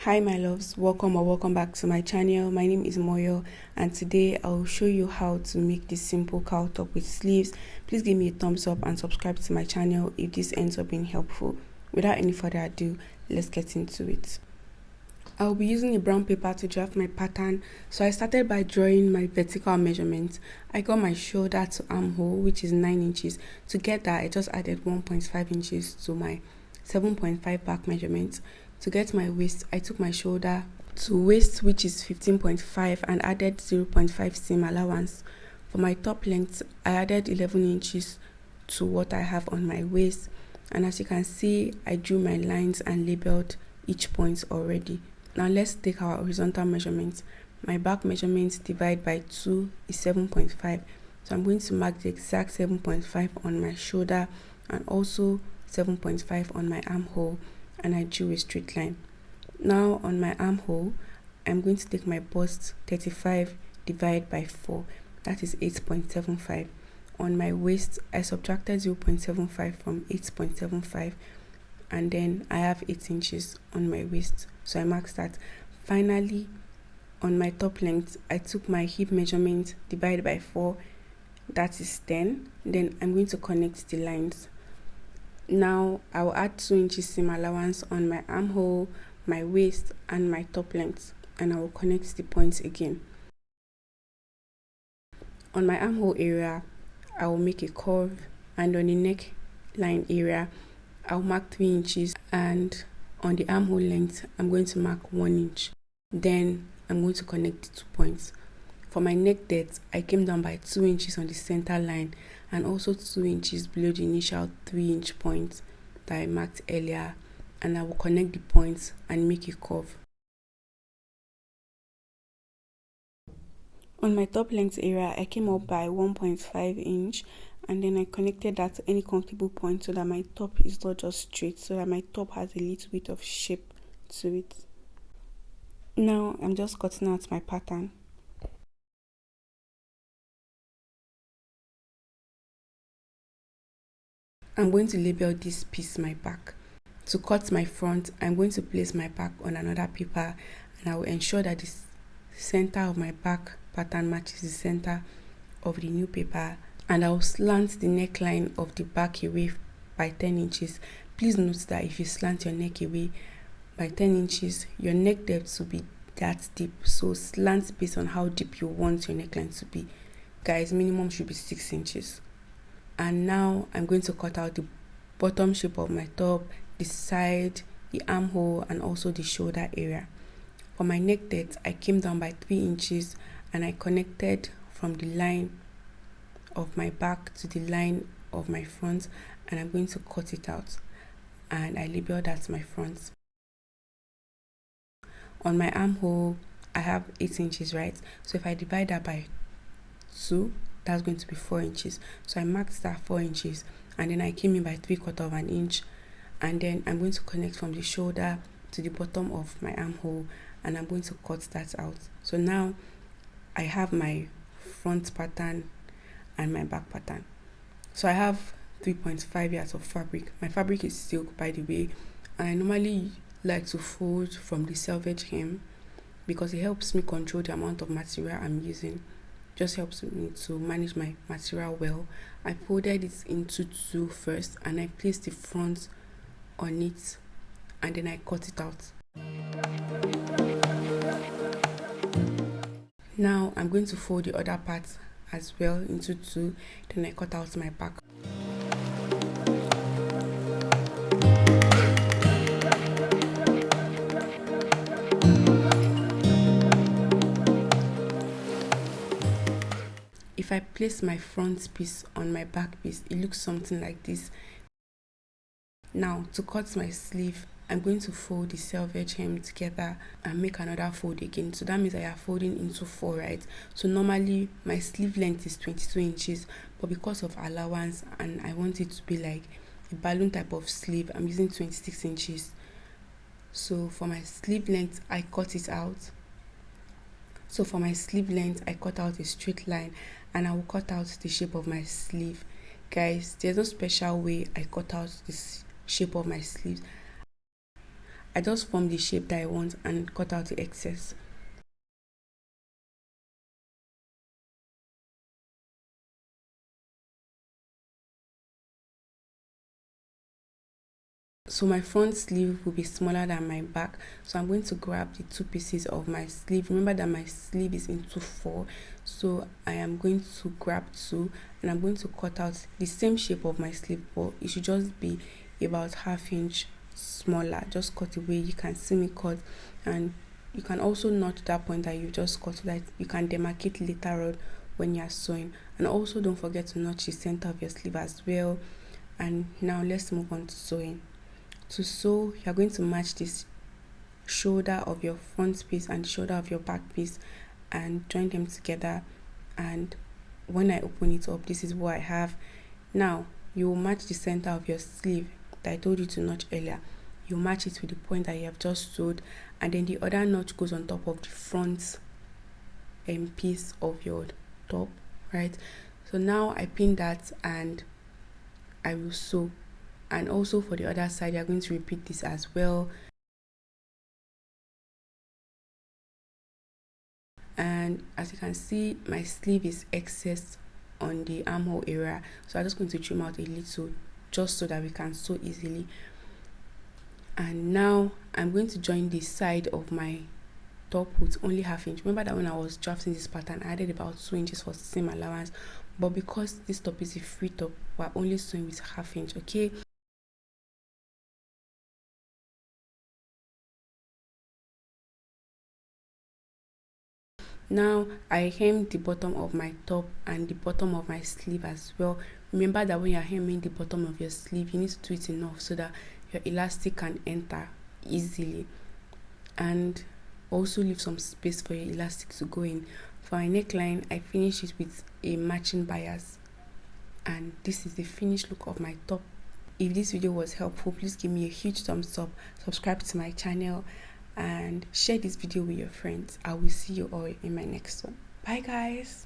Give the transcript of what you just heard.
Hi my loves, welcome back to my channel. My name is Moyo, and today I'll show you how to make this simple cowl top with sleeves. Please give me a thumbs up and subscribe to my channel if this ends up being helpful. Without any further ado, let's get into it. I'll be using a brown paper to draft my pattern. So I started by drawing my vertical measurement. I got my shoulder to armhole, which is 9 inches. To get that, I just added 1.5 inches to my 7.5 back measurement. To get my waist, I took my shoulder to waist, which is 15.5, and added 0.5 seam allowance. For my top length, I added 11 inches to what I have on my waist. And as you can see, I drew my lines and labeled each point already. Now let's take our horizontal measurement. My back measurement divided by 2 is 7.5. So I'm going to mark the exact 7.5 on my shoulder and also 7.5 on my armhole, and I drew a straight line. Now on my armhole, I'm going to take my bust 35 divided by 4, that is 8.75. On my waist, I subtracted 0.75 from 8.75, and then I have 8 inches on my waist, so I marked that. Finally, on my top length, I took my hip measurement divided by 4, that is 10. Then I'm going to connect the lines. Now I will add 2 inches seam allowance on my armhole, my waist, and my top length, and I will connect the points again. On my armhole area, I will make a curve, and on the neckline area, I'll mark 3 inches, and on the armhole length, I'm going to mark 1 inch. Then I'm going to connect the 2 points. For my neck depth, I came down by 2 inches on the center line and also 2 inches below the initial 3-inch point that I marked earlier, and I will connect the points and make a curve. On my top length area, I came up by 1.5 inch, and then I connected that to any comfortable point so that my top is not just straight, so that my top has a little bit of shape to it. Now I'm just cutting out my pattern. I'm going to label this piece my back. To cut my front, I'm going to place my back on another paper, and I will ensure that the center of my back pattern matches the center of the new paper, and I will slant the neckline of the back away by 10 inches. Please note that if you slant your neck away by 10 inches, your neck depth will be that deep. So slant based on how deep you want your neckline to be. Guys, minimum should be 6 inches. And now I'm going to cut out the bottom shape of my top, the side, the armhole, and also the shoulder area. For my neck depth, I came down by 3 inches, and I connected from the line of my back to the line of my front, and I'm going to cut it out, and I labeled that my front. On my armhole, I have 8 inches, right? So if I divide that by 2, that's going to be 4 inches. So I marked that 4 inches, and then I came in by 3/4 of an inch, and then I'm going to connect from the shoulder to the bottom of my armhole, and I'm going to cut that out. So now I have my front pattern and my back pattern. So I have 3.5 yards of fabric. My fabric is silk, by the way, and I normally like to fold from the selvage hem because it helps me control the amount of material I'm using. Just helps me to manage my material well. I folded it into 2 first, and I placed the front on it, and then I cut it out. Now I'm going to fold the other part as well into 2, then I cut out my back. If I place my front piece on my back piece, it looks something like this. Now to cut my sleeve, I'm going to fold the selvage hem together and make another fold again. So that means I am folding into 4, right? So normally my sleeve length is 22 inches, but because of allowance and I want it to be like a balloon type of sleeve, I'm using 26 inches. So for my sleeve length, I cut it out. So for my sleeve length, I cut out a straight line, and I will cut out the shape of my sleeve. Guys, there's no special way I cut out this shape of my sleeves. I just form the shape that I want and cut out the excess. So my front sleeve will be smaller than my back, so I'm going to grab the two pieces of my sleeve. Remember that my sleeve is into 4, so I am going to grab 2 and I'm going to cut out the same shape of my sleeve, but it should just be about ½ inch smaller. Just cut away, you can see me cut, and you can also notch that point that you just cut so that you can demarcate later on when you are sewing. And also don't forget to notch the center of your sleeve as well. And now let's move on to sewing. To sew, you're going to match this shoulder of your front piece and the shoulder of your back piece and join them together. And when I open it up, this is what I have. Now you will match the center of your sleeve that I told you to notch earlier. You match it with the point that you have just sewed, and then the other notch goes on top of the front piece of your top, right? So now I pin that and I will sew. And also for the other side, you're going to repeat this as well. And as you can see, my sleeve is excess on the armhole area, so I'm just going to trim out a little just so that we can sew easily. And now I'm going to join the side of my top with only ½ inch. Remember that when I was drafting this pattern, I added about 2 inches for seam allowance, but because this top is a free top, we're only sewing with ½ inch. Okay, now I hem the bottom of my top and the bottom of my sleeve as well. Remember that when you're hemming the bottom of your sleeve, you need to do it enough so that your elastic can enter easily, and also leave some space for your elastic to go in. For my neckline, I finish it with a matching bias, and this is the finished look of my top. If this video was helpful, please give me a huge thumbs up, subscribe to my channel, and share this video with your friends. I will see you all in my next one. Bye guys.